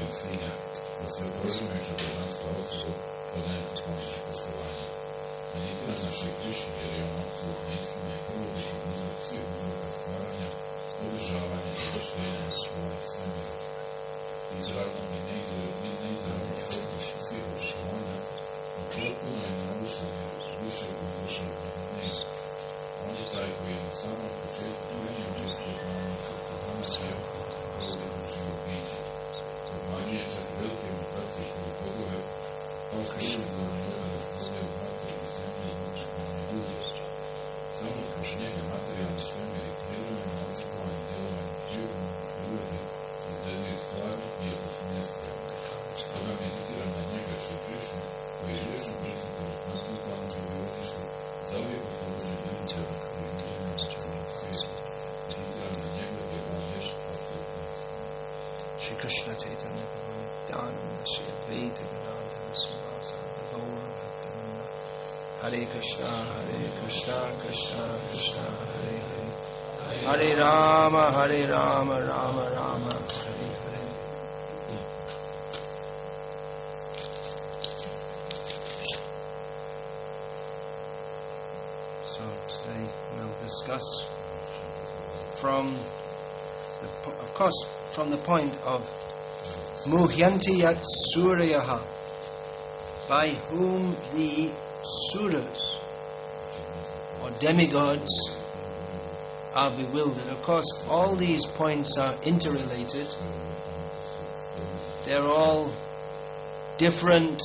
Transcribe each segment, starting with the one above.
od Sinja, pa sve prožimajuća božanstva osobu, podanjati pomoći poštovanja. Meditirana Šri Krišnu, jer je on apsolutna istina i prvobitni uzrok svih uzroka stvaranja, održavanja i uništenja i očuvanja svemira. Izravno i neizravno svjetlost svih očuvanja i potpuno je narušenje višeg uzroka od njega nema. On je taj koji je na samom početku prenio životno na srcu Hrvatske prvobitnog živog bića. Obmanjuje čak velike mutacije koje podove, kao što je iluzorni obraz stavljaju mater i zemlje i očekivanje ljudi. Samo kroz njega materijalni svemir i privremeno očekovanje djelovanje prirode izgledaju stvarno iako su nestvarni. Stoga meditiram na njega Šri Krišnu, koji je vječno prisutan u transcendentalnom prebivalištu, zauvijek oslobođen iluzornog priviđenja materijalnog svijeta. Meditiram na njega jer on jest apsolutna istina. Shri Krishna Chaitanya Prabhu Nityananda Shri Advaita Gadadhara Srivasada Gaura Bhaktivinoda Hare Krishna Krishna Krishna Hare Hare Hare Rama Rama Rama Hare Hare. So today we'll discuss from the point of Muhyanti yat surayah, by whom the suras or demigods are bewildered. Of course, all these points are interrelated. They're all different,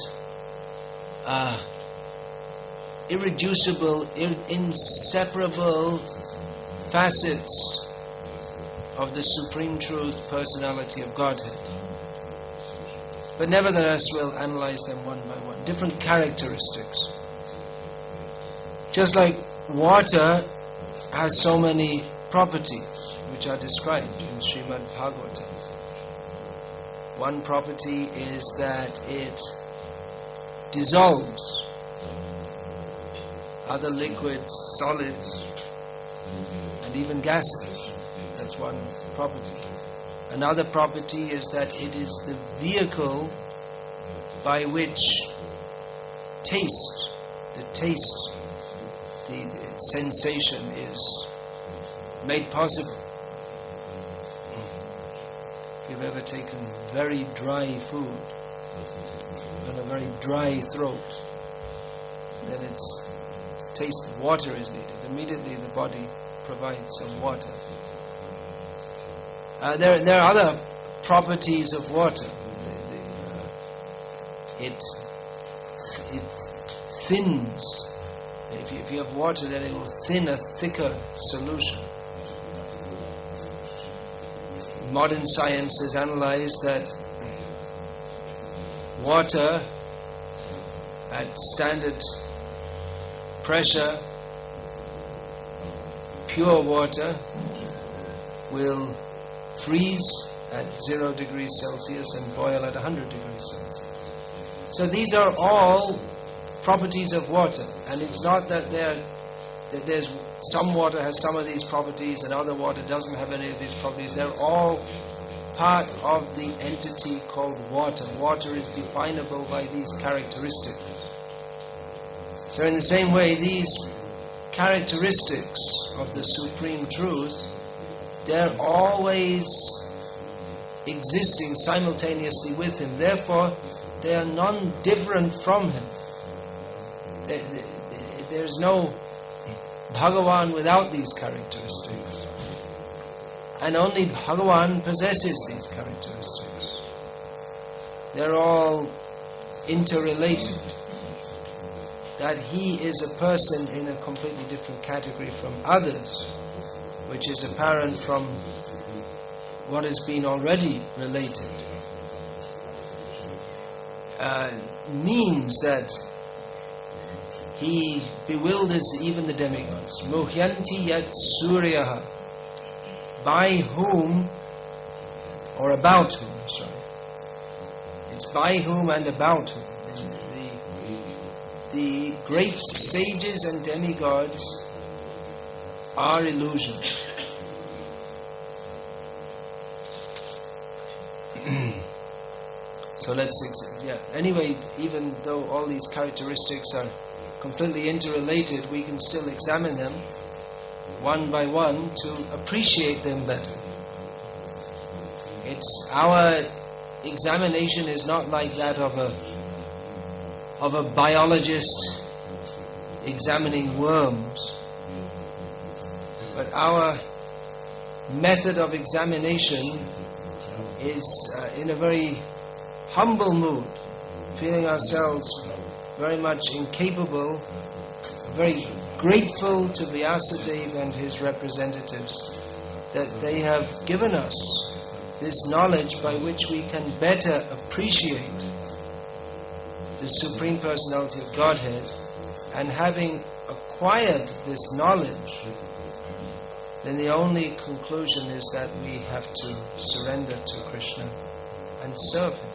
irreducible, inseparable facets of the Supreme Truth, Personality of Godhead. But nevertheless, we'll analyze them one by one. Different characteristics. Just like water has so many properties, which are described in Srimad Bhagavatam. One property is that it dissolves other liquids, solids, and even gases. That's one property. Another property is that it is the vehicle by which the sensation is made possible. If you've ever taken very dry food and a very dry throat, then it's tasted, water is needed. Immediately the body provides some water. There are other properties of water. It thins. If you have water, then it will thin a thicker solution. Modern science has analyzed that water at standard pressure, pure water, will freeze at 0 degrees Celsius and boil at 100 degrees Celsius. So these are all properties of water, and it's not that there's some water has some of these properties and other water doesn't have any of these properties. They're all part of the entity called water. Water is definable by these characteristics. So in the same way, these characteristics of the Supreme Truth, they're always existing simultaneously with Him. Therefore, they are non-different from Him. There's no Bhagavan without these characteristics. And only Bhagavan possesses these characteristics. They're all interrelated. That He is a person in a completely different category from others, which is apparent from what has been already related, means that He bewilders even the demigods. Muhyanti yat surayah, by whom, or about whom, it's by whom and about whom. The great sages and demigods are illusion. So anyway, even though all these characteristics are completely interrelated, we can still examine them one by one to appreciate them better. Our examination is not like that of a biologist examining worms, but our method of examination is in a very humble mood, feeling ourselves very much incapable, very grateful to Vyasadeva and his representatives that they have given us this knowledge by which we can better appreciate the Supreme Personality of Godhead. And having acquired this knowledge, then the only conclusion is that we have to surrender to Krishna and serve Him.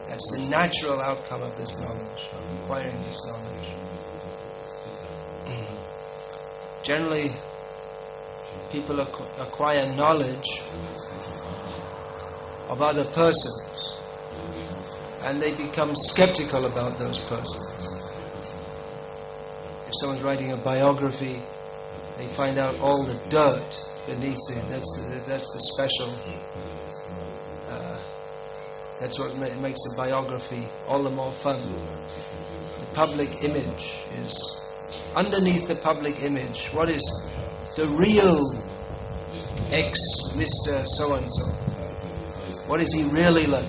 That's the natural outcome of this knowledge, of acquiring this knowledge. Generally, people acquire knowledge of other persons, and they become skeptical about those persons. If someone's writing a biography, they find out all the dirt beneath it. That's the special. That's what makes the biography all the more fun. The public image is underneath the public image. What is the real ex-Mr. So-and-so? What is he really like?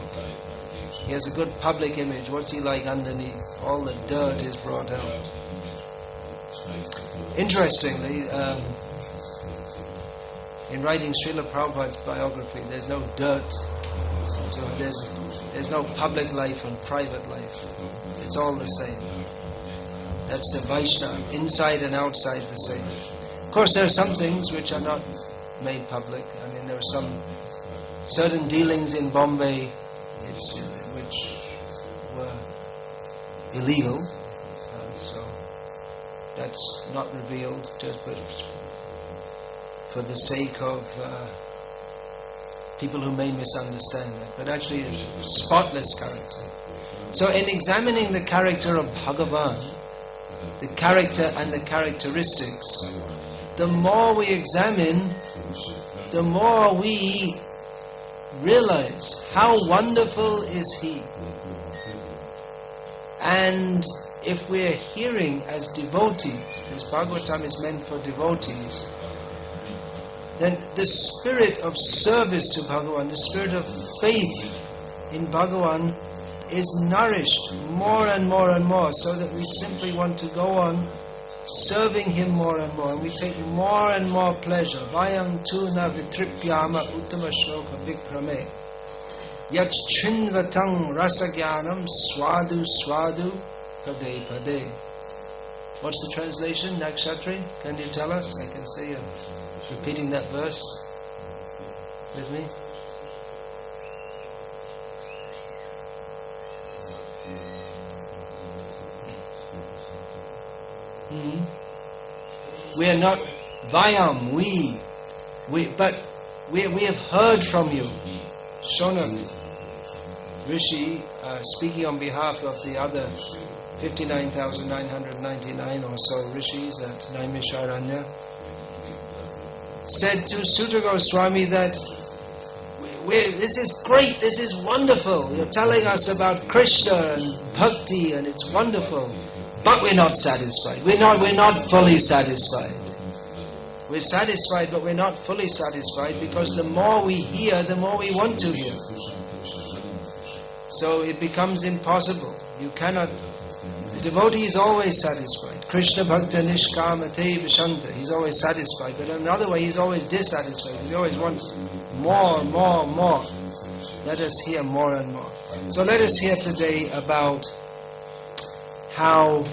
He has a good public image. What's he like underneath? All the dirt is brought out. Interestingly, in writing Srila Prabhupada's biography, there's no dirt. So there's no public life and private life. It's all the same. That's the Vaishnava, inside and outside the same. Of course, there are some things which are not made public. I mean, there are some certain dealings in Bombay which were illegal. So that's not revealed, but for the sake of people who may misunderstand that. But actually, a spotless character. So in examining the character of Bhagavan, the character and the characteristics, the more we examine, the more we realize how wonderful is He. And if we're hearing as devotees, this Bhagavatam is meant for devotees, then the spirit of service to Bhagavan, the spirit of faith in Bhagavan is nourished more and more and more, so that we simply want to go on serving Him more and more, and we take more and more pleasure. Vayam tu na vitripyama uttama shloka vikrame yach chinvatang rasagyanam swadu swadu pade pade. What's the translation, Nakshatri? Can you tell us? I can see you repeating that verse with me. We are not Vayam, but we have heard from you. Shonak Rishi, speaking on behalf of the other 59,999 or so rishis at Naimisharanya, said to Sutta Goswami that this is great, this is wonderful. You're telling us about Krishna and Bhakti, and it's wonderful. But we're not satisfied. We're not fully satisfied. We're satisfied, but we're not fully satisfied, because the more we hear, the more we want to hear. So it becomes impossible. You cannot. The devotee is always satisfied. Krishna Bhakta Nishkamate Vishanta. He's always satisfied. But in another way, he's always dissatisfied. He always wants more, more, more. Let us hear more and more. So let us hear today about how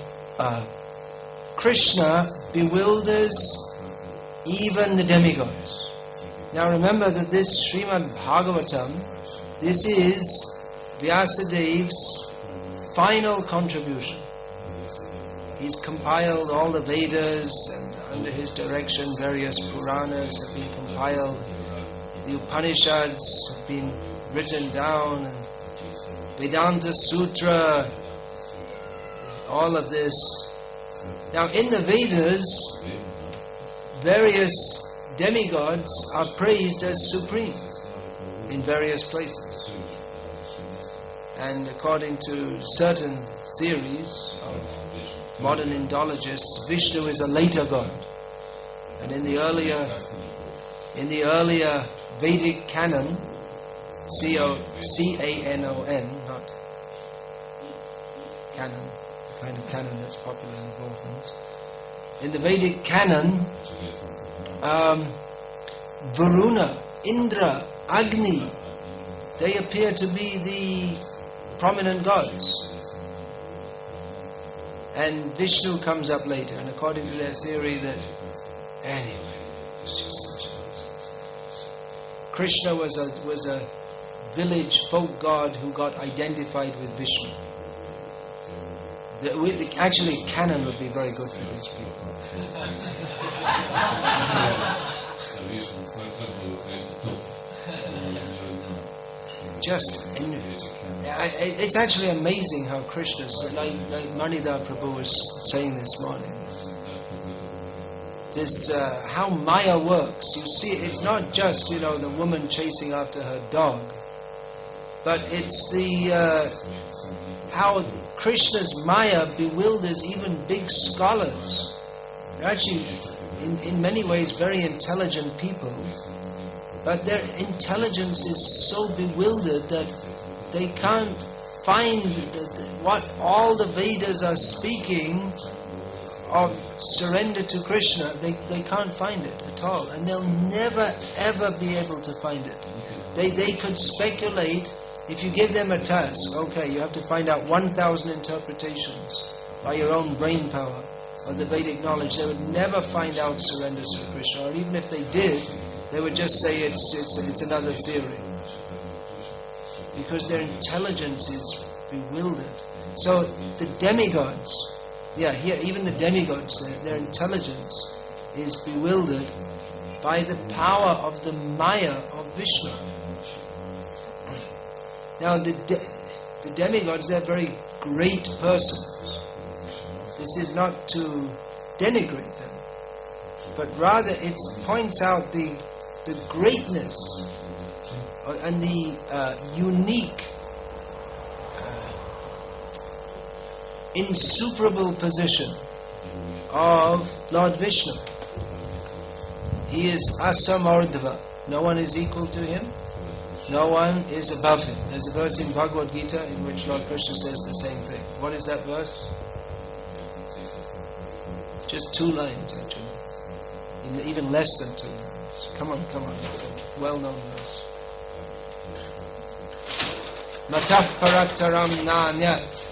Krishna bewilders even the demigods. Now remember that this Srimad Bhagavatam, this is Vyasadeva's final contribution. He's compiled all the Vedas, and under his direction various Puranas have been compiled. The Upanishads have been written down, and Vedanta Sutra, all of this. Now in the Vedas, various demigods are praised as supreme in various places. And according to certain theories of modern Indologists, Vishnu is a later god. And in the earlier Vedic canon, C-A-N-O-N, not canon, the kind of canon that's popular in the Balkans. In the Vedic canon, Varuna, Indra, Agni, they appear to be the prominent gods. And Vishnu comes up later, and according to their theory that, anyway, Krishna was a village folk god who got identified with Vishnu. Actually, canon would be very good for these people. It's actually amazing how Krishna's, like Manidhar Prabhu was saying this morning, how Maya works. You see, it's not just, the woman chasing after her dog, but it's how Krishna's Maya bewilders even big scholars. They're actually, in many ways, very intelligent people, but their intelligence is so bewildered that they can't find what all the Vedas are speaking of surrender to Krishna. They can't find it at all, and they'll never ever be able to find it. They could speculate. If you give them a task, okay, you have to find out 1,000 interpretations by your own brain power of the Vedic knowledge. They would never find out surrender to Krishna, or even if they did, they would just say it's another theory, because their intelligence is bewildered. So the demigods, even the demigods, their intelligence is bewildered by the power of the Maya of Vishnu. Now the demigods, they're very great persons. This is not to denigrate them, but rather it points out the greatness and the unique, insuperable position of Lord Vishnu. He is Asamardva. No one is equal to him. No one is above him. There's a verse in Bhagavad Gita in which Lord Krishna says the same thing. What is that verse? Just 2 lines, actually. Even less than 2 lines. Come on. It's a well-known verse. Matah parataram nanyat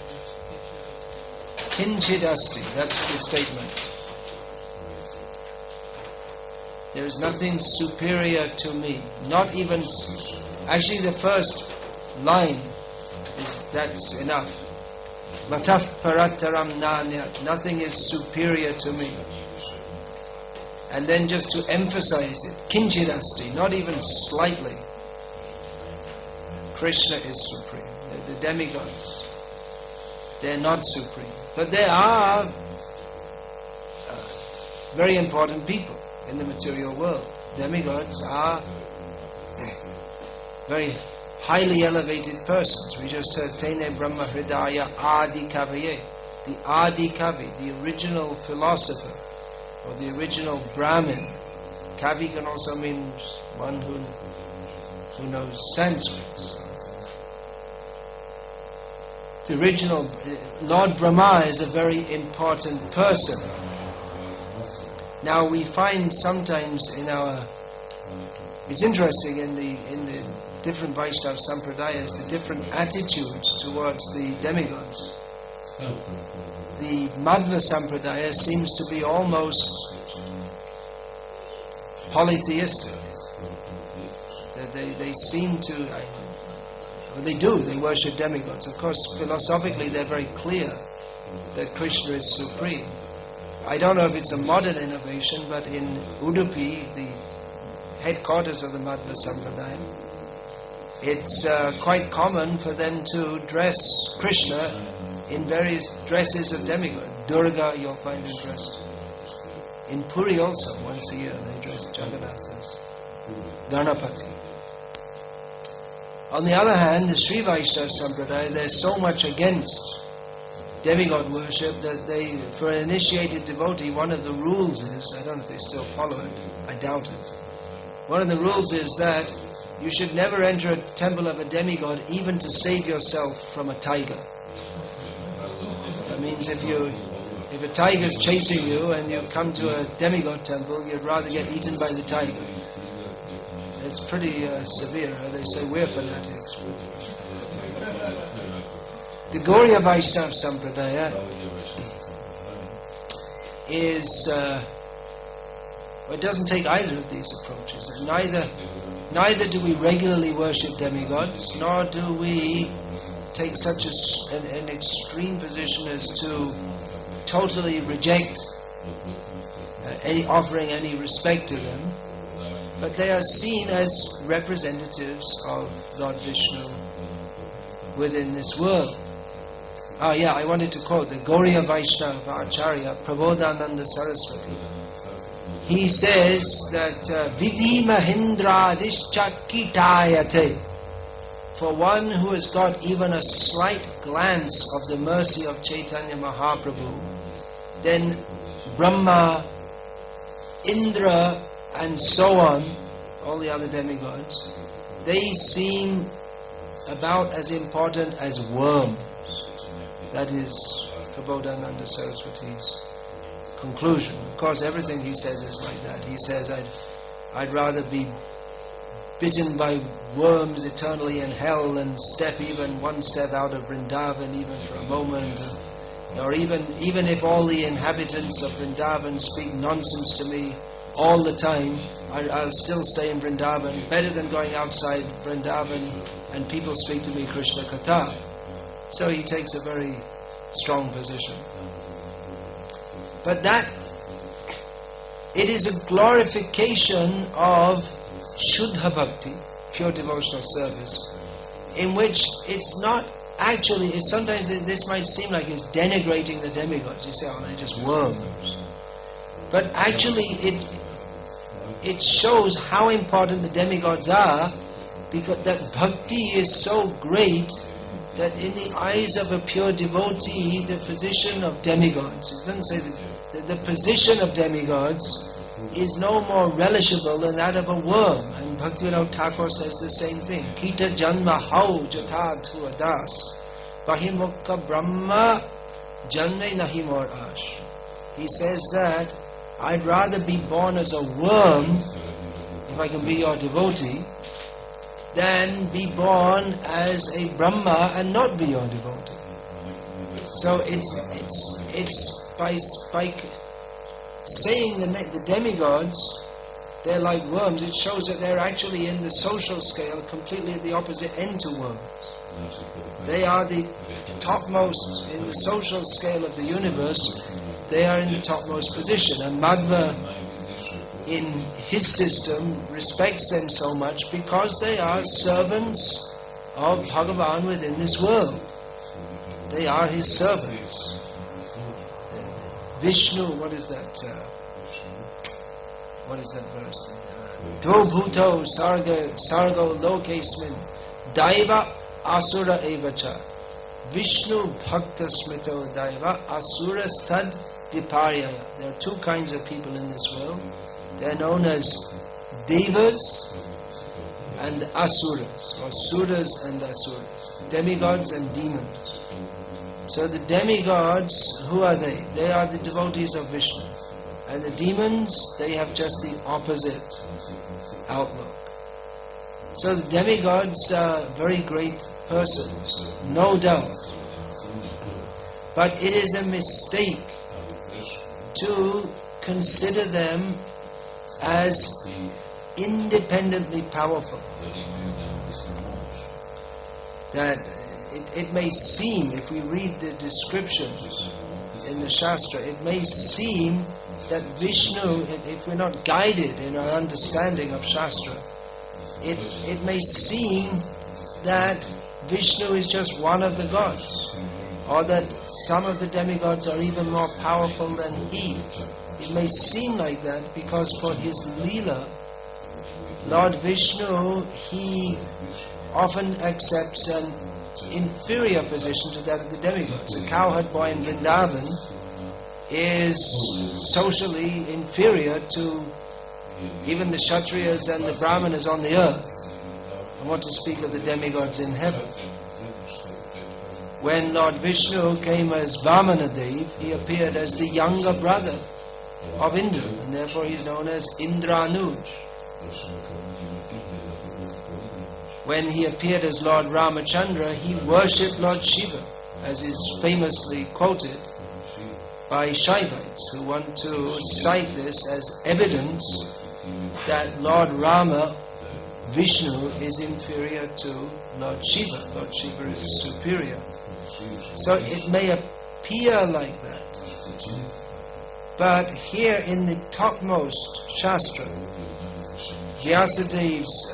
kinchid asti. That's the statement. There is nothing superior to me. Not even... Actually, the first line that's enough. Matah parataram nanyat. Nothing is superior to me. And then just to emphasize it, kinchid asti, not even slightly. Krishna is supreme. The demigods, they're not supreme. But they are very important people in the material world. Demigods are very highly elevated persons. We just heard Tene Brahma Hridaya Adi Kaviye. The Adi Kavi, the original philosopher, or the original Brahmin. Kavi can also mean one who knows Sanskrit. The original Lord Brahma is a very important person. Now we find sometimes it's interesting in the different Vaishnava Sampradayas, the different attitudes towards the demigods. The Madhva Sampradaya seems to be almost polytheistic. They seem to, they worship demigods. Of course, philosophically they're very clear that Krishna is supreme. I don't know if it's a modern innovation, but in Udupi, the headquarters of the Madhva Sampradaya, it's quite common for them to dress Krishna in various dresses of demigod. Durga, you'll find him dressed. In Puri also, once a year, they dress Jagannath as Ganapati. On the other hand, the Sri Vaishnava Sampradaya, they're so much against demigod worship that they, for an initiated devotee, one of the rules is, I don't know if they still follow it, I doubt it. One of the rules is that you should never enter a temple of a demigod even to save yourself from a tiger. That means if a tiger's chasing you and you come to a demigod temple, you'd rather get eaten by the tiger. It's pretty severe. They say we're fanatics. The Gauriya Vaishnava Sampradaya is, it doesn't take either of these approaches. Neither do we regularly worship demigods, nor do we take such an extreme position as to totally reject offering any respect to them. But they are seen as representatives of Lord Vishnu within this world. I wanted to quote the Gauriya Vaishnava Acharya, Prabodhananda Saraswati. He says that Vidhi Mahindra Dishchakitayate. For one who has got even a slight glance of the mercy of Chaitanya Mahaprabhu, then Brahma, Indra, and so on, all the other demigods, they seem about as important as worms. That is Prabodhananda Saraswati's conclusion. Of course, everything he says is like that. He says, I'd rather be bitten by worms eternally in hell than step even one step out of Vrindavan even for a moment. Or even if all the inhabitants of Vrindavan speak nonsense to me all the time, I'll still stay in Vrindavan, better than going outside Vrindavan and people speak to me Krishna Katha. So he takes a very strong position. But it is a glorification of Shuddha Bhakti, pure devotional service, in which it's not actually, sometimes this might seem like it's denigrating the demigods. You say, they're just worms. But actually it shows how important the demigods are, because that bhakti is so great that in the eyes of a pure devotee, the position of demigods, it doesn't say that the position of demigods is no more relishable than that of a worm. And Bhaktivinoda Thakur says the same thing. Kita janma hau jatha tu adas bahimukha brahma janme nahi mor ash. He says that I'd rather be born as a worm, if I can be your devotee, than be born as a Brahma and not be your devotee. So it's by saying the demigods, they're like worms, it shows that they're actually in the social scale completely at the opposite end to worms. They are the topmost in the social scale of the universe. They are in the topmost position, and Madhva in his system respects them so much because they are servants of Bhagavan within this world. They are his servants. Vishnu, what is that verse? Dvo bhuto sargo lokesmin daiva asura evacha Vishnu bhakta smito daiva asura stad viparyaya. There are two kinds of people in this world. They are known as devas and asuras, or suras and asuras, demigods and demons. So the demigods, who are they? They are the devotees of Vishnu. And the demons, they have just the opposite outlook. So the demigods are very great persons, no doubt. But it is a mistake to consider them as independently powerful. That it may seem, if we read the descriptions in the Shastra, it may seem that Vishnu, if we're not guided in our understanding of Shastra, it may seem that Vishnu is just one of the gods, or that some of the demigods are even more powerful than he. It may seem like that because for his Leela, Lord Vishnu, he often accepts an inferior position to that of the demigods. A cowherd boy in Vrindavan is socially inferior to even the Kshatriyas and the Brahmanas on the earth. And what to speak of the demigods in heaven. When Lord Vishnu came as Vamanadev, he appeared as the younger brother of Indra, and therefore he is known as Indranuj. When he appeared as Lord Ramachandra, he worshipped Lord Shiva, as is famously quoted by Shaivites, who want to cite this as evidence that Lord Rama, Vishnu, is inferior to Lord Shiva. Lord Shiva is superior. So it may appear like that. But here in the topmost Shastra, Vyasadev's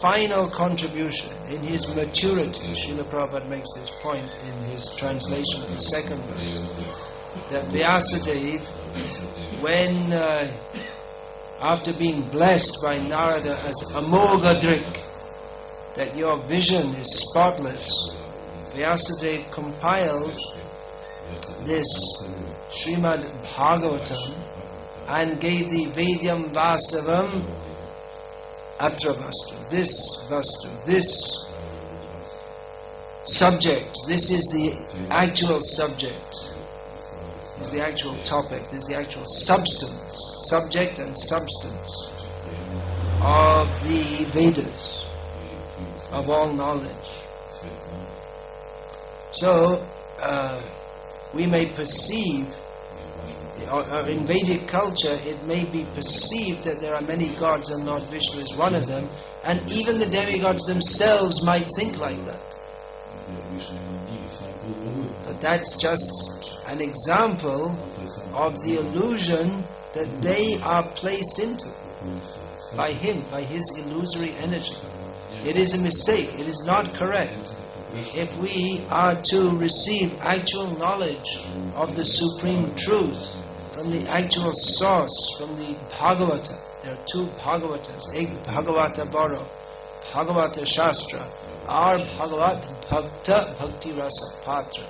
final contribution in his maturity, Srila Prabhupada makes this point in his translation of the second verse, that Vyasadeva, when after being blessed by Narada as Amoghadrik, that your vision is spotless, Vyasadeva compiled this Srimad Bhagavatam and gave the Vedyam Vastavam Atra Vastu, this subject, this is the actual subject, this is the actual topic, this is the actual substance, subject and substance of the Vedas, of all knowledge. So, we may perceive, or in Vedic culture, it may be perceived that there are many gods and Lord Vishnu is one of them, and even the demigods themselves might think like that. But that's just an example of the illusion that they are placed into by him, by his illusory energy. It is a mistake, it is not correct. If we are to receive actual knowledge of the supreme truth from the actual source, from the Bhagavata, there are two Bhagavatas, Ek Bhagavata Baro, Bhagavata Shastra, our Bhagavat Bhakta Bhakti Rasa Patra.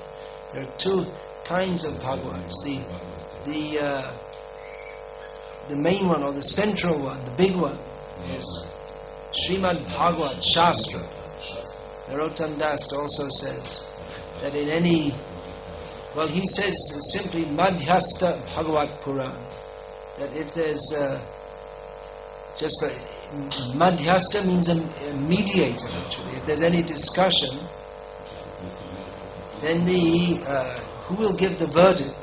There are two kinds of Bhagavats. The main one, or the central one, the big one, is Srimad Bhagavat Shastra. Narottam Das also says that in any, well, he says simply Madhyasta Bhagavat Puran, that if there's just Madhyasta means a mediator actually. If there's any discussion, then who will give the verdict?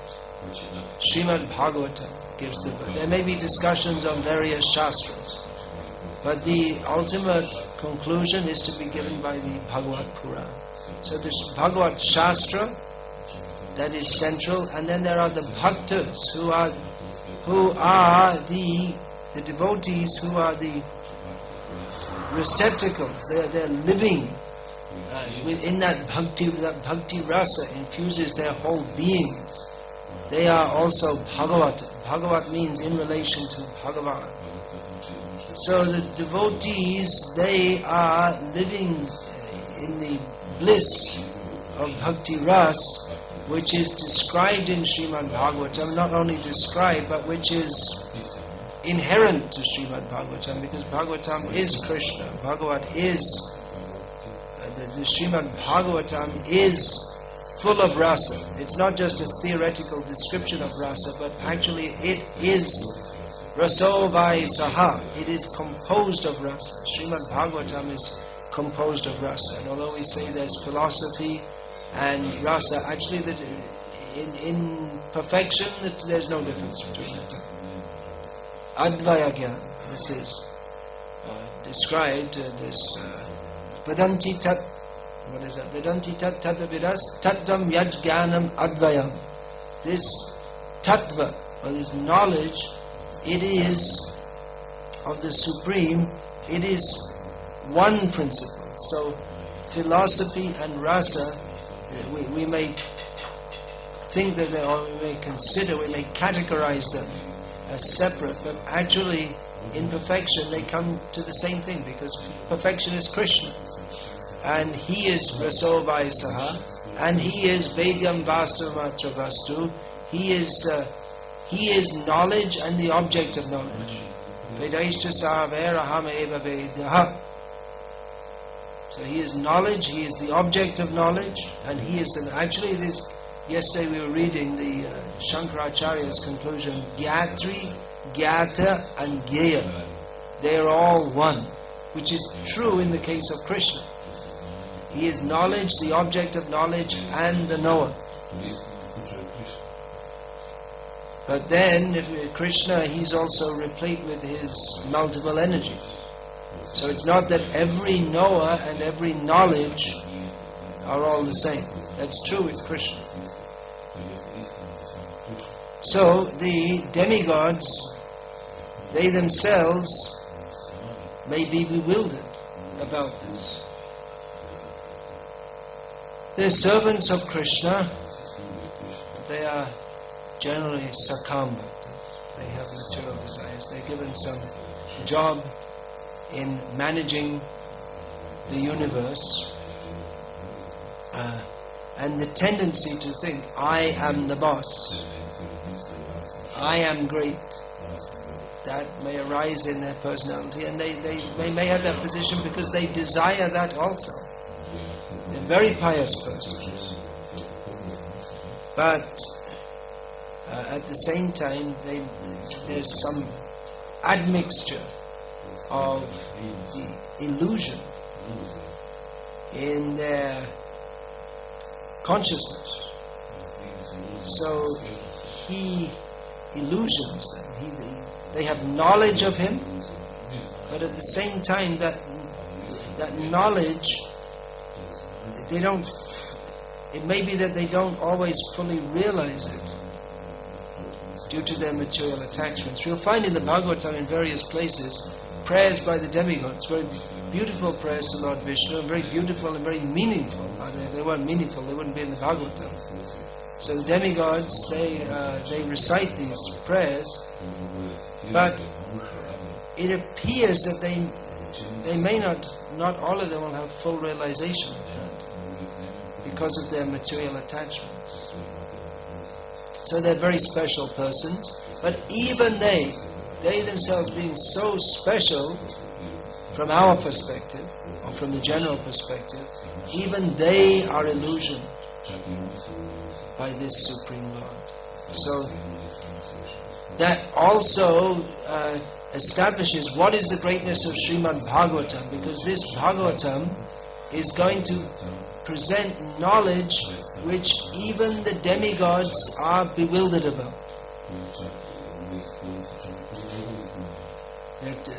Srimad Bhagavatam gives the verdict. There may be discussions on various shastras, but the ultimate conclusion is to be given by the Bhagavat Puran. So this Bhagavat Shastra, that is central, and then there are the bhaktas who are the devotees, who are the receptacles. They're living within that bhakti rasa infuses their whole beings. They are also Bhagavata. Bhagavat means in relation to Bhagavan. So the devotees, they are living in the bliss of Bhakti Ras, which is described in Srimad Bhagavatam, not only described, but which is inherent to Srimad Bhagavatam, because Bhagavatam is Krishna. Bhagavat is, the Srimad Bhagavatam is full of rasa. It's not just a theoretical description of rasa, but actually it is Raso Vai Saha. It is composed of rasa. Srimad Bhagavatam is composed of rasa. And although we say there's philosophy and rasa, actually that in perfection that there's no difference between them. Advaya Gyan, this is described, this Vedanti Tat, what is that? Vedanti Tat Tatavidas Tattvam Yaj Jnanam Advayam. This tattva, or this knowledge, it is of the Supreme, it is one principle. So philosophy and rasa, we may think that they, or we may consider, we may categorize them as separate, but actually in perfection they come to the same thing, because perfection is Krishna, and He is Raso Vaisaha, and He is Vedyam Vastavamatra Vastu. He is knowledge and the object of knowledge. Vedaishta Saveraham Eva Vedaha. So He is knowledge, He is the object of knowledge, and He is the... Actually, yesterday we were reading the Shankaracharya's conclusion, Gyatri, Gyata and Gyeya. They are all one, which is true in the case of Krishna. He is knowledge, the object of knowledge, and the knower. But then, if Krishna, He's also replete with His multiple energies. So it's not that every knower and every knowledge are all the same. That's true with Krishna. So the demigods, they themselves may be bewildered about this. They're servants of Krishna, but they are generally sakam bhaktas. They have material desires. They're given some job in managing the universe, and the tendency to think, I am the boss, I am great, that may arise in their personality, and they may have that position because they desire that also. They're very pious persons, but at the same time there's some admixture of the illusion in their consciousness. So He illusions them. They have knowledge of Him, but at the same time that knowledge, they don't. It may be that they don't always fully realize it due to their material attachments. We'll find in the Bhagavatam in various places prayers by the demigods, very beautiful prayers to Lord Vishnu, very beautiful and very meaningful. If they weren't meaningful, they wouldn't be in the Bhagavatam. So the demigods, they recite these prayers, but it appears that they may not all of them will have full realization of that because of their material attachments. So they're very special persons, but even they themselves being so special from our perspective, or from the general perspective, even they are illusioned by this Supreme Lord. So that also establishes what is the greatness of Srimad Bhagavatam, because this Bhagavatam is going to present knowledge which even the demigods are bewildered about.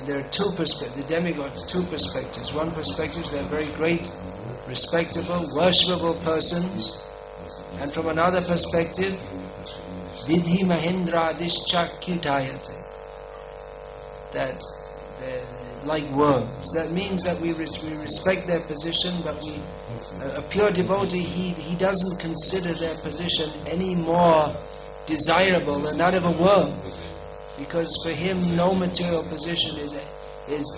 There are two perspectives, the demigods, two perspectives. One perspective is they're very great, respectable, worshipable persons, and from another perspective, Vidhi Mahendra Adishchakyutayate, that they're like worms. That means that we respect their position, but a pure devotee, he doesn't consider their position any more desirable than that of a worm, because for him no material position is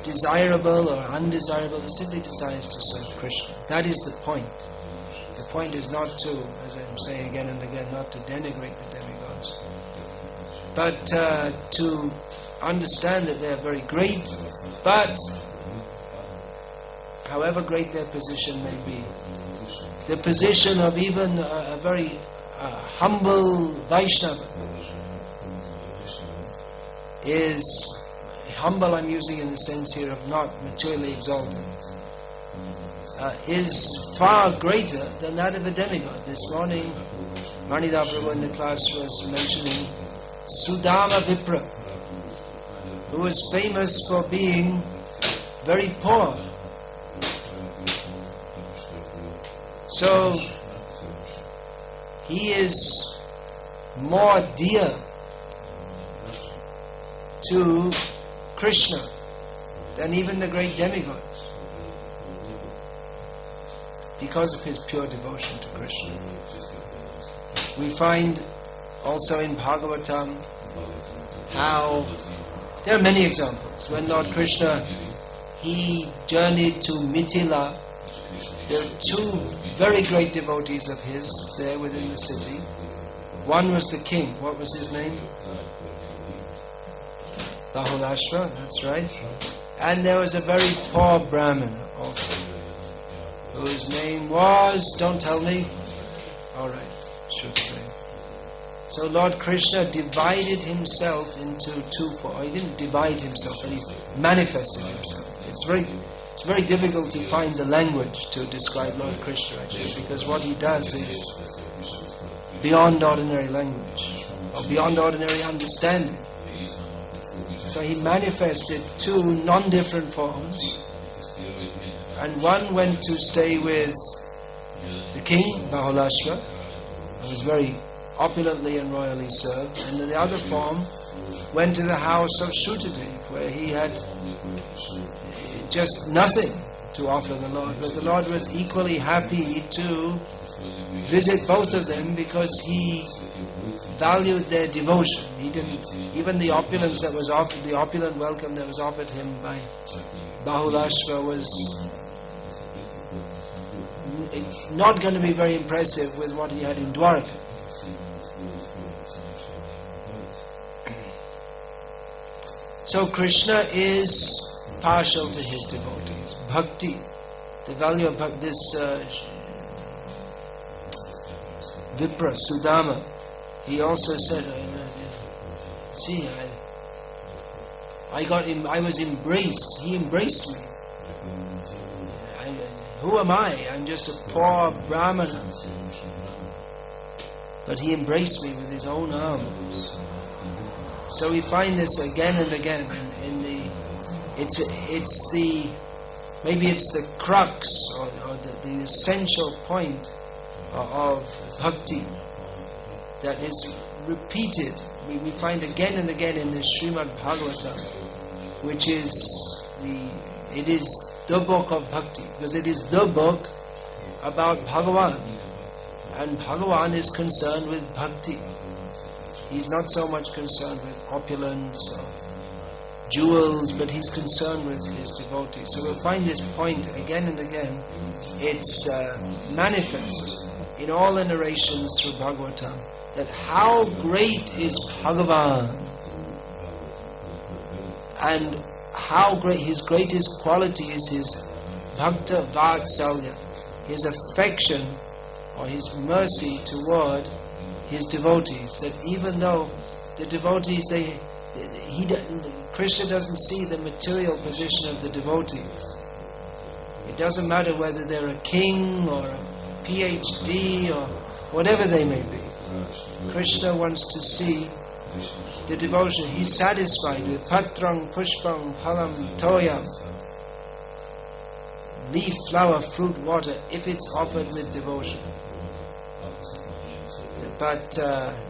desirable or undesirable. He simply desires to serve Krishna. That is the point. The point is not to, as I'm saying again and again, not to denigrate the demigods, but to understand that they are very great, but however great their position may be, the position of even a very humble Vaishnava is humble, I'm using in the sense here of not materially exalted, is far greater than that of a demigod. This morning Manida Prabhu in the class was mentioning Sudama Vipra, who was famous for being very poor. So he is more dear to Krishna than even the great demigods. because of his pure devotion to Krishna. We find also in Bhagavatam how there are many examples. When Lord Krishna, he journeyed to Mithila, there are two very great devotees of his there within the city. One was the king. What was his name? Bahulashva, that's right. And there was a very poor Brahmin also, whose name was, don't tell me. Alright, should say. So Lord Krishna divided himself into two forms. He didn't divide himself, but he manifested himself. It's very difficult to find the language to describe Lord Krishna actually, because what he does is beyond ordinary language, or beyond ordinary understanding. So he manifested two non-different forms, and one went to stay with the king, Bahulashva, who was very opulently and royally served, and the other form went to the house of Shrutadev, where he had just nothing to offer the Lord, but the Lord was equally happy to visit both of them because he valued their devotion. He didn't, even the opulence that was offered, the opulent welcome that was offered him by Bahulashva was not going to be very impressive with what he had in Dwarka. So Krishna is partial to his devotees. Bhakti, the value of this Vipra, Sudama, he also said, see, I was embraced. He embraced me. Who am I? I'm just a poor Brahmana. But he embraced me with his own arm. So we find this again and again in the. Maybe it's the crux or the essential point of bhakti that is repeated. We find again and again in the Srimad Bhagavatam, which is the book of bhakti, because it is the book about Bhagavan, and Bhagavan is concerned with bhakti. He's not so much concerned with opulence or jewels, but he's concerned with his devotees. So we'll find this point again and again. It's manifest in all the narrations through Bhagavatam that how great is Bhagavan, and how great his greatest quality is his bhakta vatsalya, his affection or his mercy toward his devotees. That even though the devotees, Krishna doesn't see the material position of the devotees. It doesn't matter whether they're a king or a PhD or whatever they may be. Krishna wants to see the devotion. He's satisfied with patrang, pushpang, phalam, toyam, leaf, flower, fruit, water, if it's offered with devotion. But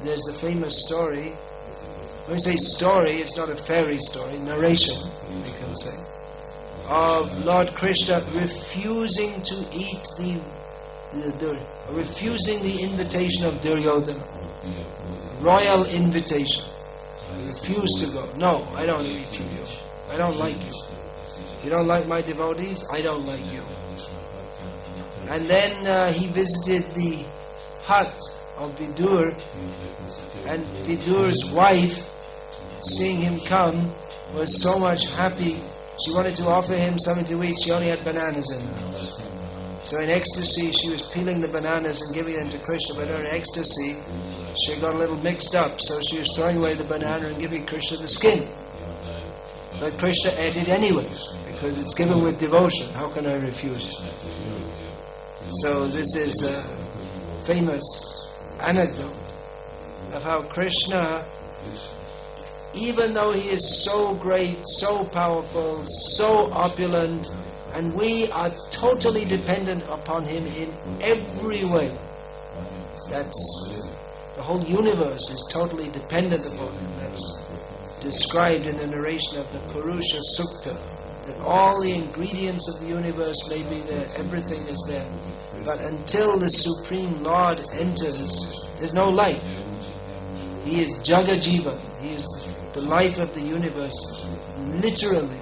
there's the famous story. When we say story, it's not a fairy story, narration, we can say, of Lord Krishna refusing to eat refusing the invitation of Duryodhana, royal invitation. He refused to go. No, I don't eat you. I don't like you. You don't like my devotees? I don't like you. And then he visited the hut of Vidur, and Vidur's wife, seeing him come, was so much happy. She wanted to offer him something to eat. She only had bananas in her. So in ecstasy, she was peeling the bananas and giving them to Krishna, but in ecstasy, she got a little mixed up, so she was throwing away the banana and giving Krishna the skin. But Krishna ate it anyway, because it's given with devotion. How can I refuse it? So this is a famous anecdote of how Krishna, even though he is so great, so powerful, so opulent, and we are totally dependent upon him in every way. That's the whole universe is totally dependent upon him. That's described in the narration of the Purusha Sukta, that all the ingredients of the universe may be there, everything is there. But until the Supreme Lord enters, there's no life. He is Jagajiva. He is the life of the universe. Literally.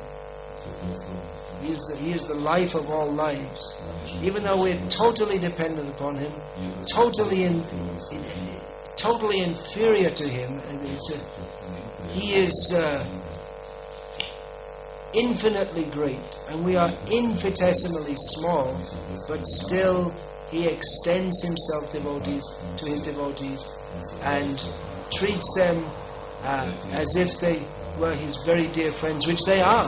He is the life of all lives. Even though we're totally dependent upon Him, totally inferior to Him, He is infinitely great, and we are infinitesimally small, but still He extends Himself to His devotees and treats them as if they were His very dear friends, which they are.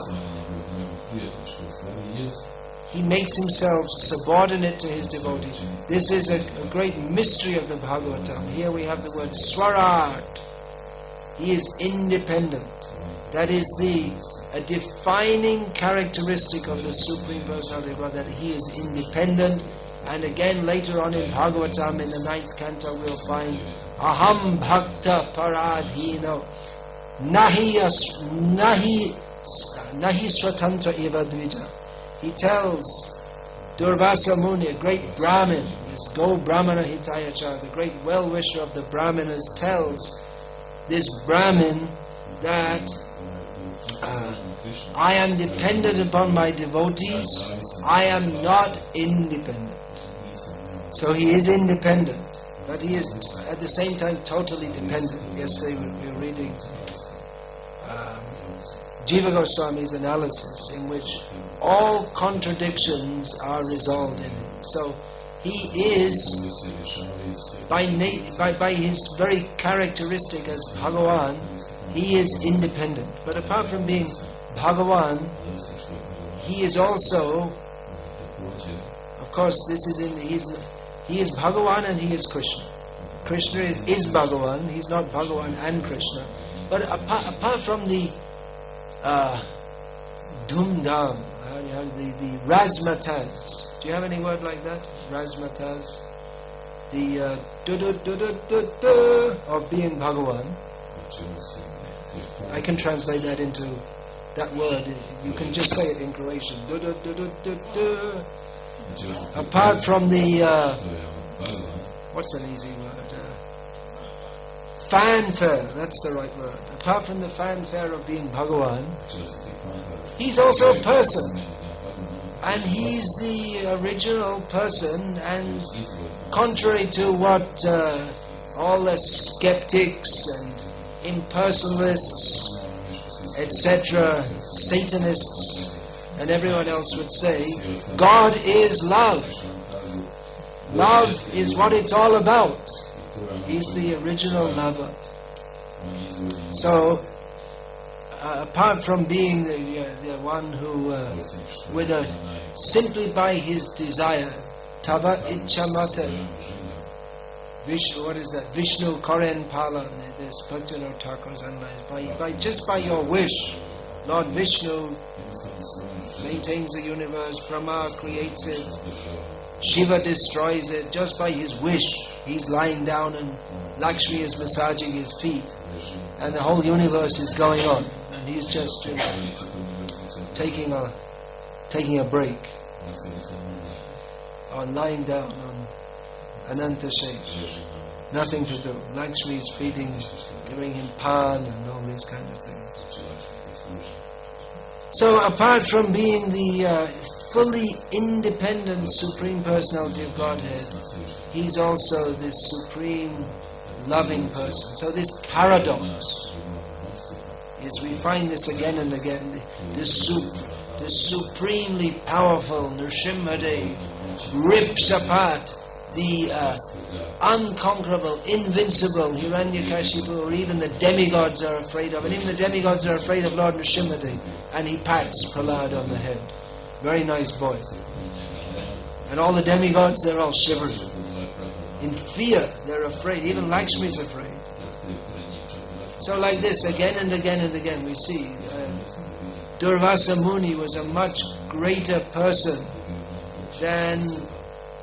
He makes Himself subordinate to His devotees. This is a great mystery of the Bhagavatam. Here we have the word Swarat. He is independent. That is a defining characteristic of the Supreme Personality of God, that He is independent. And again later on in Bhagavatam, in the 9th canto, we'll find Aham Bhakta Paradhino Nahi Swatantra Eva Dvija. He tells Durvasa Muni, a great Brahmin, this Go Brahmana Hitayacha, the great well-wisher of the Brahmanas, tells this Brahmin that I am dependent upon my devotees, I am not independent. So he is independent, but he is at the same time totally dependent. Yesterday we were reading Jiva Goswami's analysis, in which all contradictions are resolved in him. So he is, by his very characteristic as Bhagavan, he is independent. But apart from being Bhagavan, he is also, of course, he is Bhagavan and he is Krishna. Krishna is Bhagavan. He's not Bhagavan and Krishna. But apart from the Dhum-dham, the Razmatas. Do you have any word like that? Razmatas. The of being Bhagavan. I can translate that into that word. You can just say it in Croatian. Apart from the what's an easy word? Fanfare, that's the right word. Apart from the fanfare of being Bhagavan, he's also a person. And he's the original person, and contrary to what all the skeptics and impersonalists, etc., Satanists, and everyone else would say, God is love. Love is what it's all about. He's the original lover. So, apart from being the one who, simply by his desire, Tava Ichamata, what is that? Vishnu Koren Pala, this Bhaktivinoda Thakur's analyzed. Just by your wish, Lord Vishnu maintains the universe, Brahma creates it, Shiva destroys it, just by his wish. He's lying down and Lakshmi is massaging his feet, and the whole universe is going on, and he's just taking a break, or lying down on Ananta Shesh. Nothing to do. Lakshmi is feeding, giving him pan and all these kind of things. So apart from being the fully independent Supreme Personality of Godhead, he's also this supreme loving person. So this paradox is, we find this again and again, the supremely powerful Nrsimhadev rips apart the unconquerable, invincible Hiranyakashipu, or even the demigods are afraid of, and even the demigods are afraid of Lord Nrsimhadev, and he pats Prahlad on the head. Very nice boy. And all the demigods, they're all shivering. In fear, they're afraid. Even Lakshmi is afraid. So like this, again and again and again, we see Durvasa Muni was a much greater person than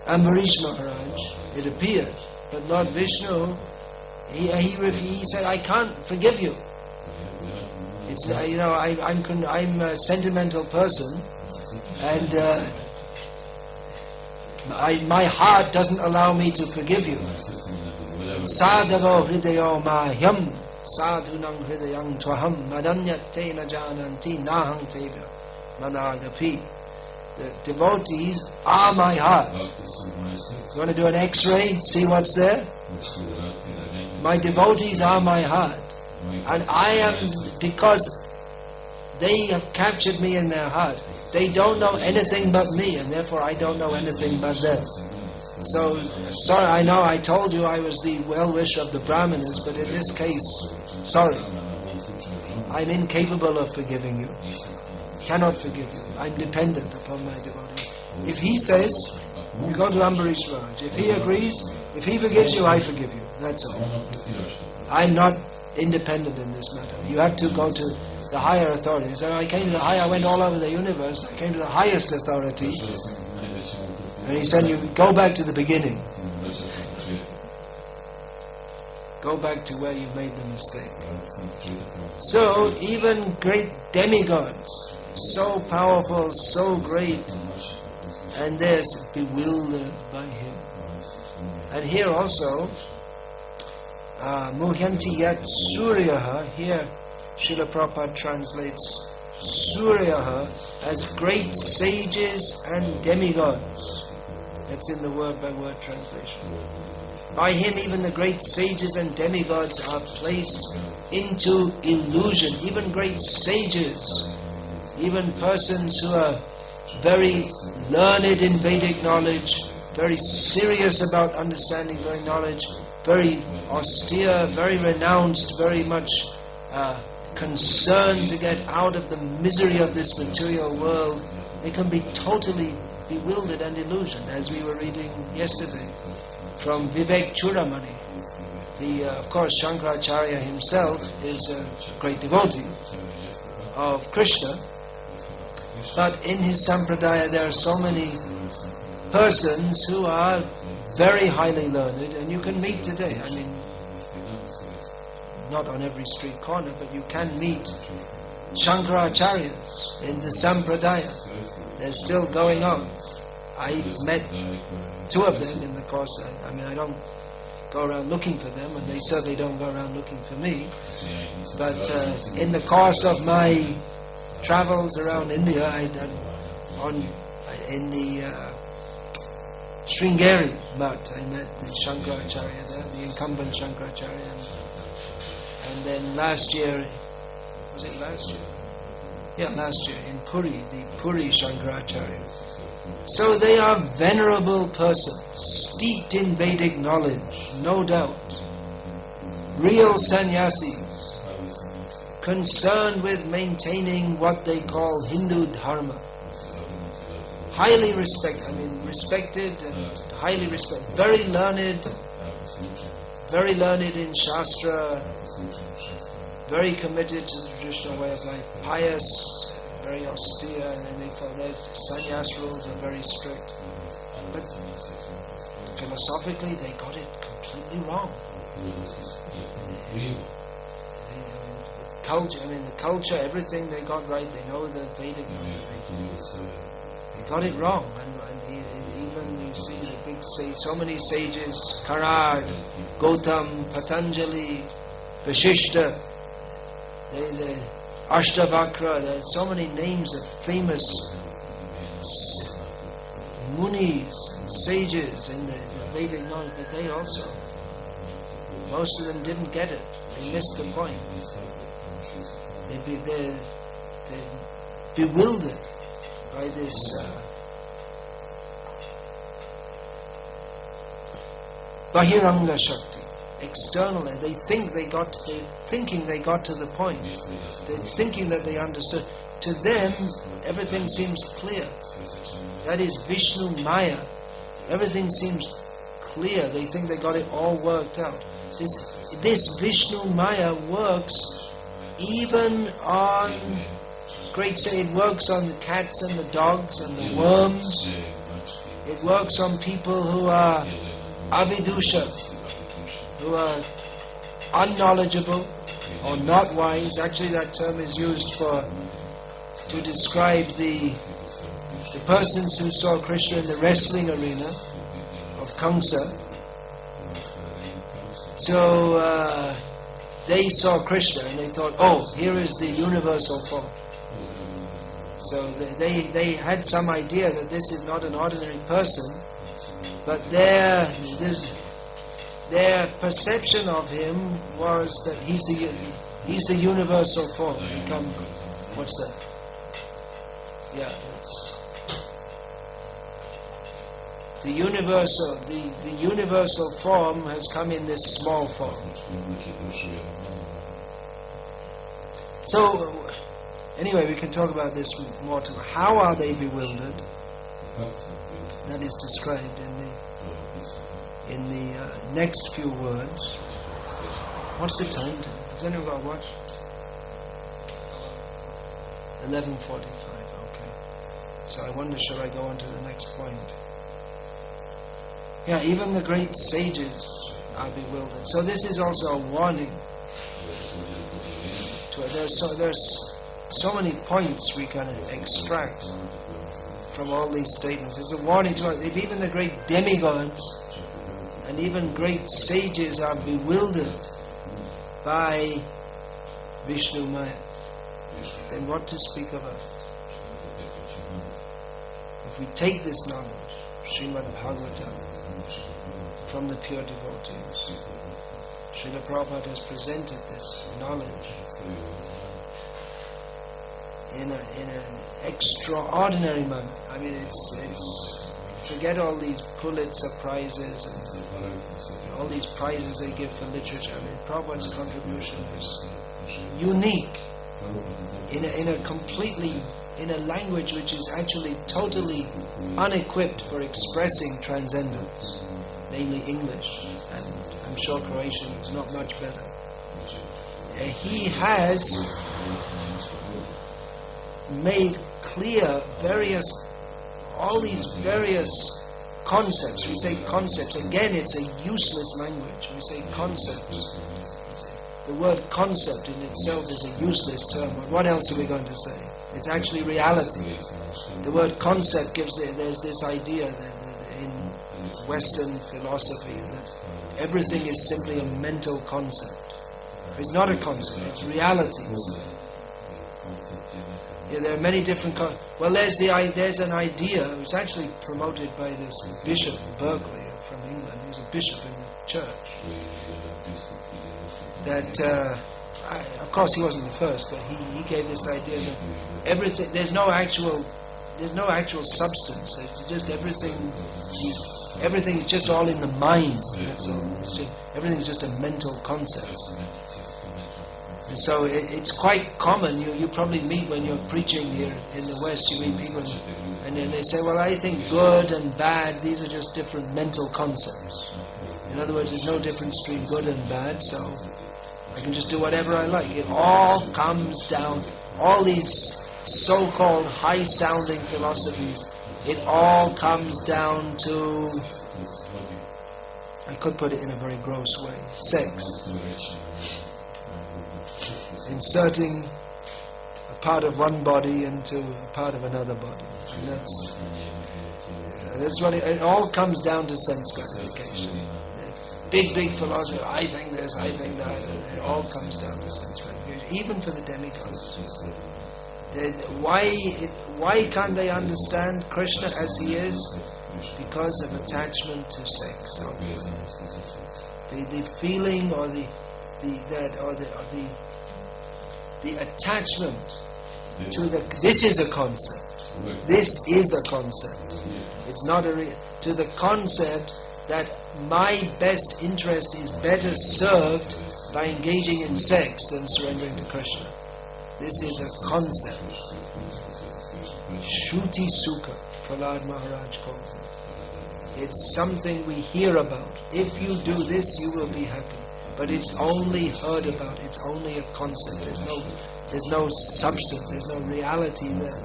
Ambarish Maharaj, it appeared. But Lord Vishnu, he said, I can't forgive you. It's I'm a sentimental person, and My heart doesn't allow me to forgive you. Sadhavo hridayo mahyam sadhunam hridayam tvaham madanyate na jananti naham teva managapi. The devotees are my heart. You want to do an X-ray, see what's there? My devotees are my heart. And I am, because they have captured me in their heart. They don't know anything but me, and therefore I don't know anything but them. So, sorry, I know I told you I was the well-wisher of the Brahmanas, but in this case, sorry, I'm incapable of forgiving you. Cannot forgive you. I'm dependent upon my devotee. If he says, you go to Ambarish Raj. If he agrees, if he forgives you, I forgive you. That's all. I'm not independent in this matter. You have to go to the higher authority. So I came to the higher, I went all over the universe, I came to the highest authority, and he said, you go back to the beginning. Go back to where you made the mistake. So even great demigods, so powerful, so great, and they're bewildered by him. And here also, Muhyanti yat surayah, here Srila Prabhupada translates surayah as great sages and demigods. That's in the word-by-word translation. By him even the great sages and demigods are placed into illusion. Even great sages, even persons who are very learned in Vedic knowledge, very serious about understanding Vedic knowledge, very austere, very renounced, very much concerned to get out of the misery of this material world, they can be totally bewildered and illusioned, as we were reading yesterday from Vivek Chudamani. Of course, Shankaracharya himself is a great devotee of Krishna, but in his sampradaya there are so many persons who are very highly learned, and you can meet today. I mean, not on every street corner, but you can meet Shankaracharyas in the sampradaya. They're still going on. I met two of them in the course. I mean, I don't go around looking for them, and they certainly don't go around looking for me. But in the course of my travels around India, in the Sringeri Mutt, I met the Shankaracharya there, the incumbent Shankaracharya. And then last year, was it last year? Yeah, last year in Puri, the Puri Shankaracharya. So they are venerable persons, steeped in Vedic knowledge, no doubt. Real sannyasis, concerned with maintaining what they call Hindu dharma. Highly respected and highly respected. Very learned in Shastra, very committed to the traditional way of life, pious, very austere, and they follow their sannyas rules are very strict. But philosophically, they got it completely wrong. The culture, everything they got right. They know the Vedic. They got it wrong, and even you see the big so many sages: Karad, Gautam, Patanjali, Vashishta, the Ashtavakra. There are so many names of famous munis and sages in the Vedic knowledge, but they also, most of them didn't get it. They missed the point. They're bewildered by this Bahiranga Shakti, externally. They're thinking they got to the point. They're thinking that they understood. To them, everything seems clear. That is Vishnu Maya. Everything seems clear. They think they got it all worked out. This Vishnu Maya works even on, it works on the cats and the dogs and the worms. It works on people who are avidusha, who are unknowledgeable or not wise. Actually, that term is used to describe the The persons who saw Krishna in the wrestling arena of Kamsa, so they saw Krishna and they thought, oh, here is the universal form. So they had some idea that this is not an ordinary person, but their perception of him was that he's the universal form. What's that? Yeah, it's the universal form has come in this small form. So anyway, we can talk about this more. How are they bewildered? That is described in the next few words. What's the time? Has anyone got a watch? 11:45. Okay. So I wonder, shall I go on to the next point? Yeah, even the great sages are bewildered. So this is also a warning. There's so many points we can extract from all these statements. It's a warning to us. If even the great demigods and even great sages are bewildered by Vishnu Maya, then what to speak of us? If we take this knowledge, Srimad Bhagavatam, from the pure devotees, Srila Prabhupada has presented this knowledge in an extraordinary manner. I mean, it's forget all these Pulitzer prizes and all these prizes they give for literature. I mean, Prabhupada's contribution is unique in a language which is actually totally unequipped for expressing transcendence, namely English, and I'm sure Croatian is not much better. He has made clear all these various concepts. We say concepts. Again, it's a useless language. We say concepts. The word concept in itself is a useless term, but what else are we going to say? It's actually reality. The word concept there's this idea that in Western philosophy that everything is simply a mental concept. It's not a concept, it's realities. Yeah, there are many different there's an idea. It was actually promoted by this Bishop Berkeley from England. He was a bishop in the church. That of course he wasn't the first, but he gave this idea that everything there's no actual substance. It's just everything is just all in the mind. That's all. Everything is just a mental concept. And so it's quite common. You probably meet when you're preaching here in the West. You meet people, and then they say, "Well, I think good and bad. These are just different mental concepts." In other words, there's no difference between good and bad. So I can just do whatever I like. It all comes down. All these so-called high-sounding philosophies. It all comes down to. I could put it in a very gross way. Sex. Inserting a part of one body into a part of another body. And that's what it all comes down to sense gratification. Big philosophy, I think this, I think that. It all comes down to sense gratification. Even for the demigods. Why can't they understand Krishna as he is? Because of attachment to sex. The feeling or the attachment to this is a concept. This is a concept. It's not to the concept that my best interest is better served by engaging in sex than surrendering to Krishna. This is a concept. Shruti Sukha, Prahlad Maharaj calls it. It's something we hear about. If you do this, you will be happy. But it's only heard about. It's only a concept. There's no substance. There's no reality there.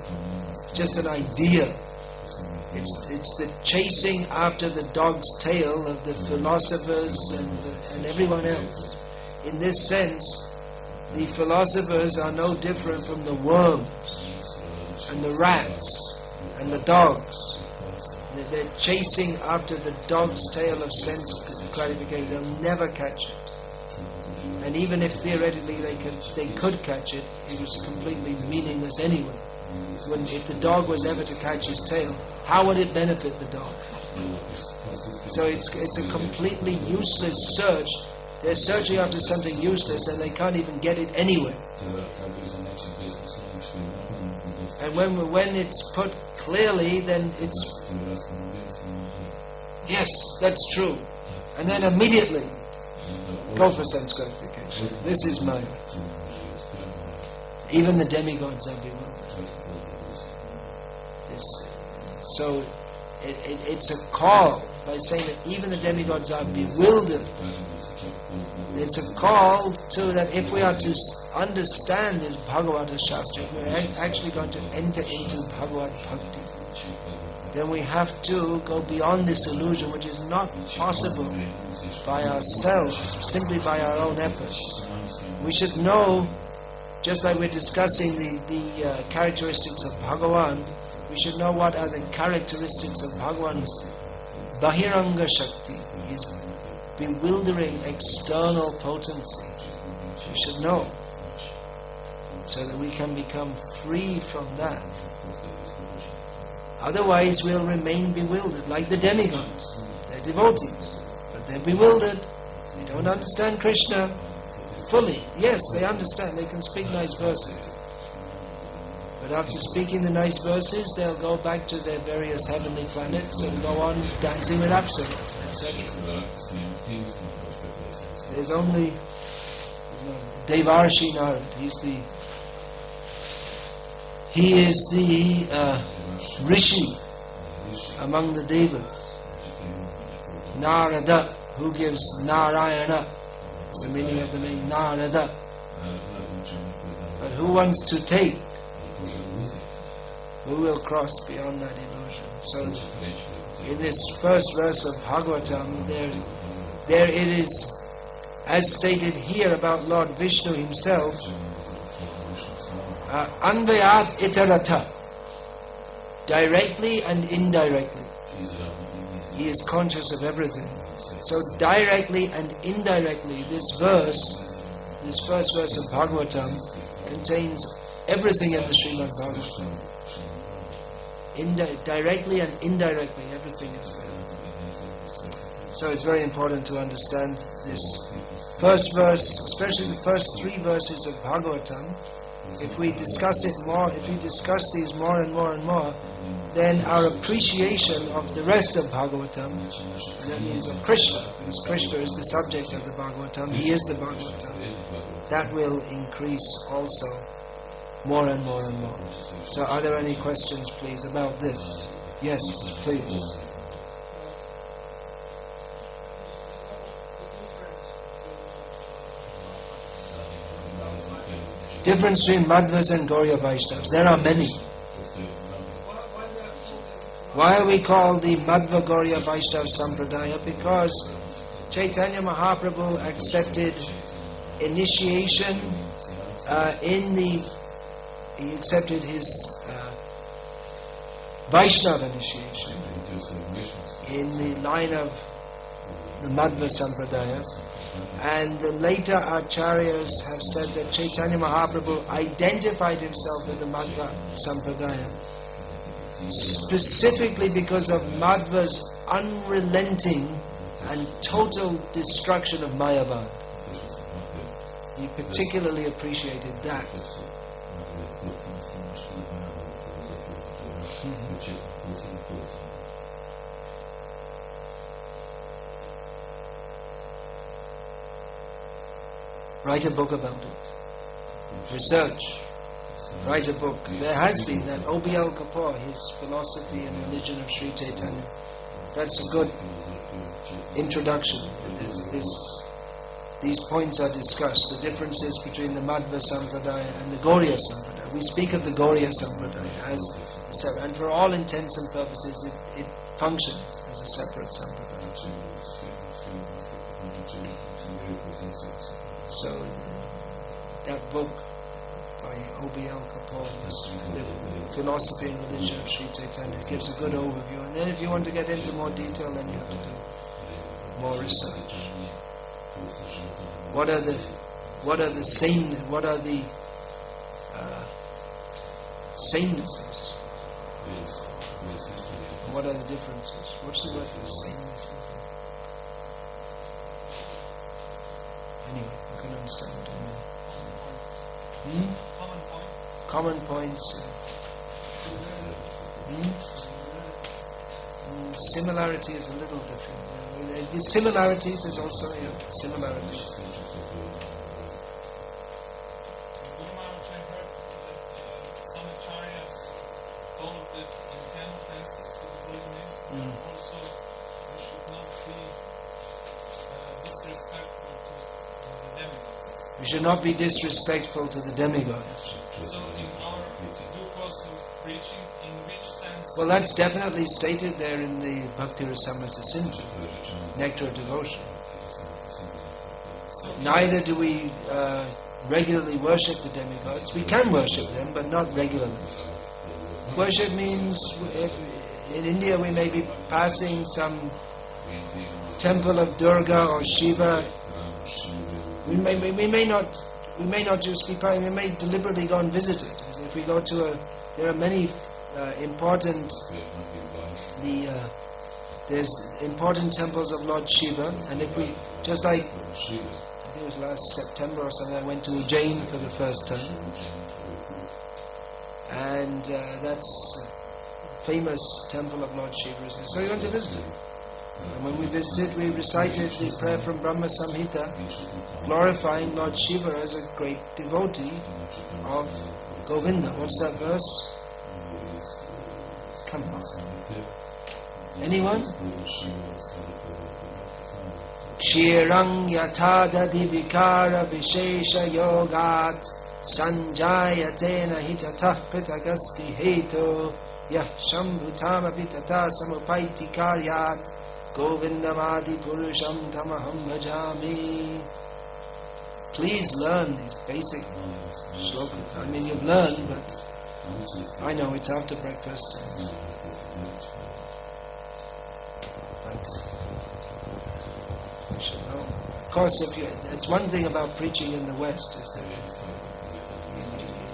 It's just an idea. It's the chasing after the dog's tail of the philosophers and everyone else. In this sense, the philosophers are no different from the worms and the rats and the dogs. They're chasing after the dog's tail of sense gratification. They'll never catch it. And even if theoretically they could catch it, it was completely meaningless anyway. If the dog was ever to catch his tail, how would it benefit the dog? So it's a completely useless search. They're searching after something useless and they can't even get it anyway. And when it's put clearly, then it's yes, that's true. And then immediately go for sense gratification. This is Maya. Even the demigods are bewildered. So it's a call by saying that even the demigods are bewildered. It's a call to that if we are to understand this Bhagavata Shastra, if we're actually going to enter into Bhagavad Bhakti, then we have to go beyond this illusion, which is not possible by ourselves, simply by our own efforts. We should know, just like we're discussing the characteristics of Bhagavan, we should know what are the characteristics of Bhagavan's Bahiranga Shakti, his bewildering external potency. We should know, so that we can become free from that. Otherwise we'll remain bewildered, like the demigods. They're devotees, but they're bewildered. They don't understand Krishna fully. Yes, they understand, they can speak nice verses. But after speaking the nice verses, they'll go back to their various heavenly planets and go on dancing with Apsaras, etc. There's only Devarshi Narad. He is the Rishi among the Devas. Narada, who gives Narayana. It's the meaning of the name Narada. But who wants to take? Who will cross beyond that illusion? So, in this first verse of Bhagavatam, there it is, as stated here about Lord Vishnu himself, Anvayat Itarata, directly and indirectly. He is conscious of everything. So directly and indirectly, this first verse of Bhagavatam contains everything in the Srimad Bhagavatam. Directly and indirectly, everything is there. So it's very important to understand this first verse, especially the first 3 verses of Bhagavatam. If we discuss it more, if we discuss these more and more and more, then our appreciation of the rest of Bhagavatam, and that means of Krishna, because Krishna is the subject of the Bhagavatam, he is the Bhagavatam, that will increase also more and more and more. So are there any questions, please, about this? Yes, please. Difference between Madhvas and Gauriya Vaishnavas. There are many. Why are we called the Madhva Gauriya Vaishnava Sampradaya? Because Chaitanya Mahaprabhu accepted initiation he accepted his Vaishnava initiation in the line of the Madhva Sampradaya. And the later Acharyas have said that Chaitanya Mahaprabhu identified himself with the Madhva Sampradaya specifically because of Madhva's unrelenting and total destruction of Mayavad. He particularly appreciated that. Write a book about it. Research. Write a book. There has been that O.B.L. Kapoor, his philosophy and religion of Sri Chaitanya. That's a good introduction. These points are discussed. The differences between the Madhva Sampradaya and the Gauriya Sampradaya. We speak of the Gauriya Sampradaya as a separate, and for all intents and purposes it functions as a separate Sampradaya. So that book, by O.B.L. Kapoor, the philosophy and religion of Sri Chaitanya. It gives a good overview. And then if you want to get into more detail, then you have to do more research. What are the samenesses? What are the differences? What's the word for sameness? Anyway, you can understand what I mean. Common points. Similarity is a little different. The similarities is also similarities. Some acharyas told that in 10 offenses to the holy name, also we should not be disrespectful to the demigods. We should not be disrespectful to the demigods. So in our due course of preaching, in which sense? Well, that's definitely stated there in the Bhakti Rasamrita Sindhu, Nectar of Devotion. So Neither do we regularly worship the demigods. We can worship them, but not regularly. Worship means, in India we may be passing some temple of Durga or Shiva. We may not just be passing. We may deliberately go and visit it. If we go to there are many important. There's important temples of Lord Shiva, and if we just like. I think it was last September or something, I went to Ujjain for the first time, and that's a famous temple of Lord Shiva. So we went to visit it. And when we visited, we recited the prayer from Brahma Samhita, glorifying Lord Shiva as a great devotee of Govinda. What's that verse? Come on. Anyone? Kshirang yatadadi vikara vishesha yogat sanjayatena hitatah pritagasti heto yah shambhutama pitata samupaiti karyat govindamadi purusham tamaham bhajami. Please learn these basic shlokas. I mean, you've learned, but I know it's after breakfast. But you should know. Of course, it's one thing about preaching in the West is that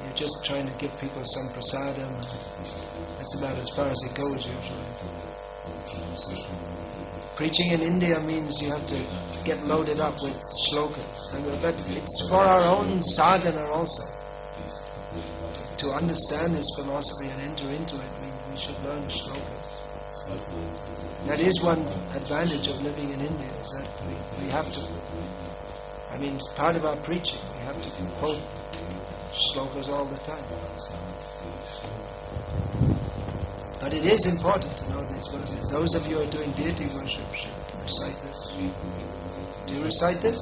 you're just trying to give people some prasadam. That's about as far as it goes usually. Preaching in India means you have to get loaded up with shlokas, but it's for our own sadhana also. To understand this philosophy and enter into it, we should learn shlokas. That is one advantage of living in India, is that we have to, I mean, it's part of our preaching, we have to quote shlokas all the time. But it is important to know these verses. Those of you who are doing deity worship should recite this. Do you recite this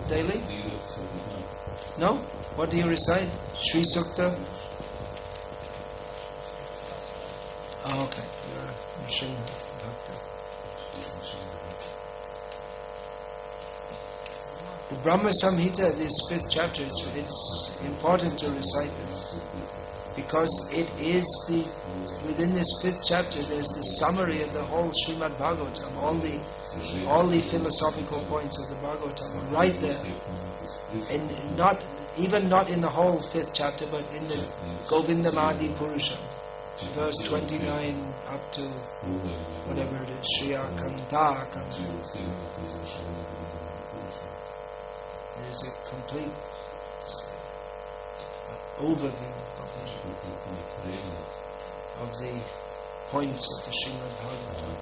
daily? No? What do you recite? Sri Sukta? Oh, okay. You're a Shin Bhakta. The Brahma Samhita, this 5th chapter, it's important to recite this. Because it is within this 5th chapter, there's the summary of the whole Srimad Bhagavatam, all the philosophical points of the Bhagavatam are right there. And not in the whole 5th chapter, but in the Govindamadi Purusham, verse 29 up to whatever it is, Shriya Kanta. There's a complete overview of the points of the Srimad Bhagavatam.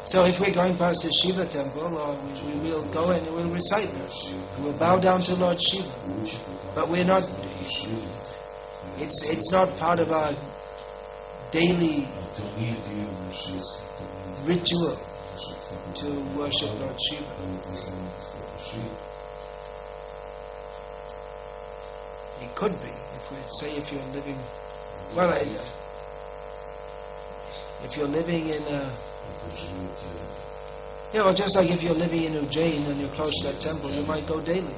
So if we're going past the Shiva temple, or we will go and we'll recite this. And we'll bow down to Lord Shiva. But we're not, it's not part of our daily ritual to worship Lord Shiva. It could be, if you're living, if you're living in just like if you're living in Ujjain and you're close to that temple, you might go daily.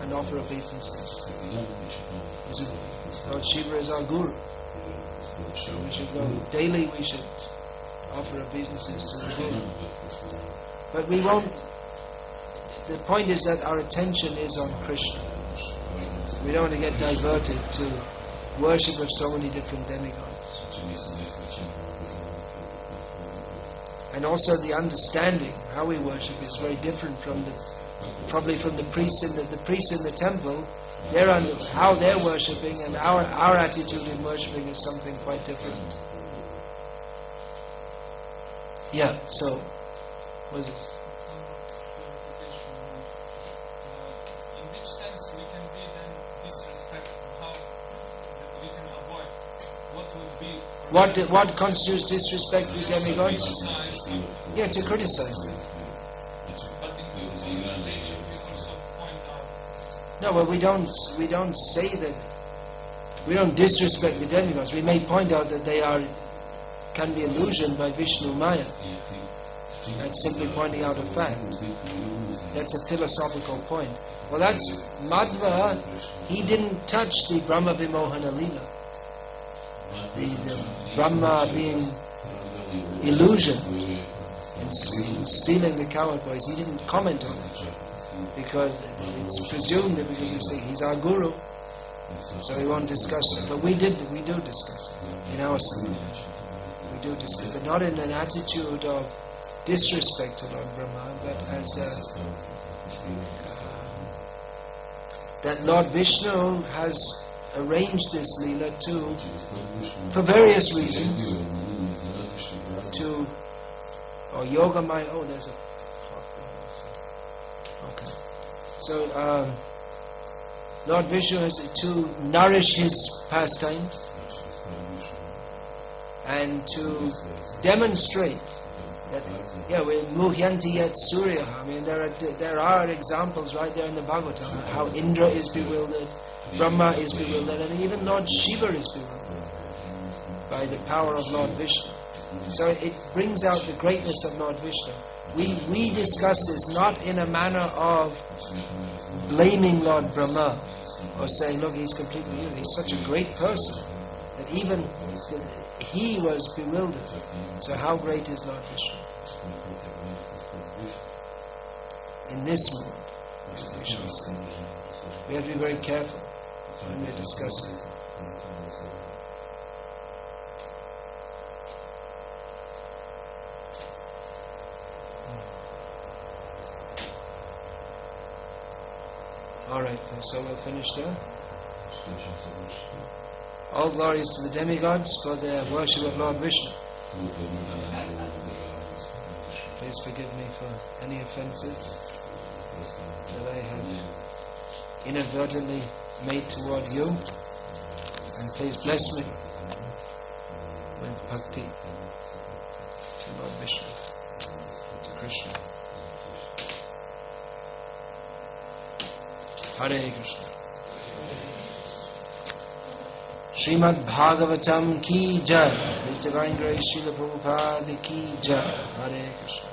and offer obeisances. Lord Shiva is our guru, so we should go daily. We should offer obeisances to the guru. But we won't. The point is that our attention is on Krishna. We don't want to get diverted to worship of so many different demigods. And also the understanding how we worship is very different from probably from the priests in the temple. How they're worshipping and our attitude in worshipping is something quite different. Yeah. So, what is it? In which sense we can be then disrespectful? How that we can avoid? What would be? What constitutes disrespect to demigods? Yeah, to criticize them. But in the religion, we also point out. No, well, we don't say that. We don't disrespect the demigods. We may point out that they can be illusioned by Vishnu Maya. That's simply pointing out a fact. That's a philosophical point. Well, that's Madhva. He didn't touch the Brahma Vimohana Leela. The Brahma being illusion and stealing the cowherd boys, he didn't comment on it because it's presumed that because he's our guru, so we won't discuss it. But we do discuss it in our side. We do discuss it, but not in an attitude of disrespect to Lord Brahma, but as that Lord Vishnu has arranged this Leela for various reasons, Yoga Maya. Oh, there's a okay. So Lord Vishnu has to nourish his pastimes and to demonstrate that, with Muhyanti yet surayah. I mean, there are examples right there in the Bhagavatam how Indra is bewildered, Brahma is bewildered, and even Lord Shiva is bewildered by the power of Lord Vishnu. So it brings out the greatness of Lord Vishnu. We discuss this not in a manner of blaming Lord Brahma or saying, look, he's completely evil. He's such a great person that even he was bewildered. So how great is Lord Vishnu? In this mood, we shall say. We have to be very careful when we're discussing. Alright, so we'll finish there. All glories to the demigods for their worship of Lord Vishnu. Please forgive me for any offences that I have inadvertently made toward you, and please bless me with bhakti to Lord Vishnu, to Krishna. Hare Krishna. Srimad Bhagavatam ki jai. His Divine Grace Srila Prabhupada ki jai. Hare Krishna.